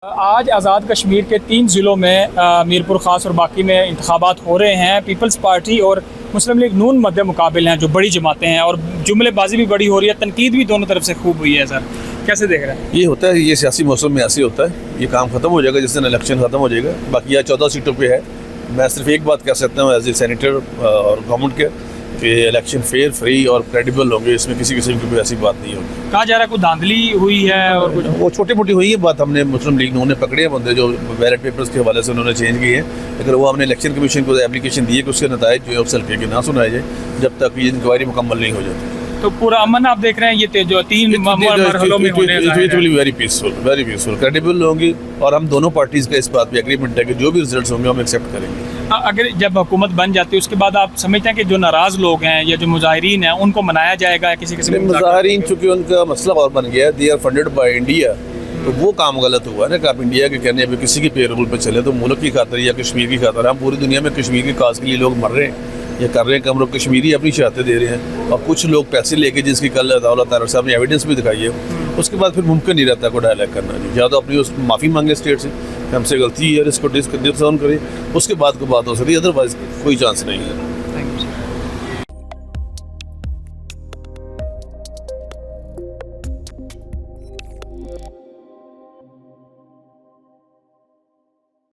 आज आज़ाद कश्मीर के 3 ज़िलों में मीरपुर ख़ास और बाकी में इंतखाबात हो रहे हैं। पीपल्स पार्टी और मुस्लिम लीग नून मध्य मुकाबिल हैं, जो बड़ी जमातें हैं, और जुमलेबाजी भी बड़ी हो रही है, तनकीद भी दोनों तरफ से खूब हुई है। सर कैसे देख रहे हैं? ये होता है, ये सियासी मौसम में ऐसे होता है। ये काम खत्म हो जाएगा जिस दिन इलेक्शन खत्म हो जाएगा। बाकी यह 14 सीटों पे है। मैं सिर्फ एक बात कह सकता हूँ एज ए सेनेटर और गवर्नमेंट के कि इलेक्शन फेयर, फ्री और क्रेडिबल होंगे। इसमें किसी किस्म की कोई ऐसी बात नहीं होगी। कहा जा रहा है कुछ धांधली हुई है और कुछ वो छोटी मोटी हुई है बात। हमने मुस्लिम लीग ने पकड़े हैं बंदे जो बैलेट पेपर्स के हवाले से उन्होंने चेंज किए हैं। अगर वो हमने इलेक्शन कमीशन को एप्लीकेशन दी है कि उसके नताइज जो है उस हल्के के ना सुनाए जाए जब तक ये इंक्वायरी मुकम्मल नहीं हो जाती। तो पूरा अमन आप देख रहे हैं ये जो 3 मरहलों में होने वेरी पीसफुल क्रेडिबल होंगी। और हम दोनों पार्टीज का इस बात पे एग्रीमेंट है कि जो भी रिजल्ट्स होंगे हम एक्सेप्ट करेंगे। अगर जब हुकूमत बन जाती है उसके बाद आप समझते हैं कि जो नाराज़ लोग हैं या जो मुजाहिरीन हैं उनको मनाया जाएगा किसी किस्म के? मुजाहिरीन चूँकि उनका मसला और बन गया है, they are funded by India, तो वो काम गलत हुआ है ना कि आप इंडिया के कहने अभी किसी की पेरोल पे चले तो मुल्क की खातर या कश्मीर की खातर। हम पूरी दुनिया में कश्मीर की काज के लिए लोग मर रहे हैं या कर रहे हैं कि हम लोग कश्मीरी अपनी शहादतें दे रहे हैं। और कुछ लोग पैसे लेके जिसकी कल अदालत साहब ने एविडेंस भी दिखाई है, उसके बाद फिर मुमकिन नहीं रहता को डायलॉग करना जी। या तो अपनी उस माफ़ी मांगे स्टेट से, हमसे गलती है, इसको डिसऑन करें, उसके बाद को बात हो सकती है, अदरवाइज कोई चांस नहीं है।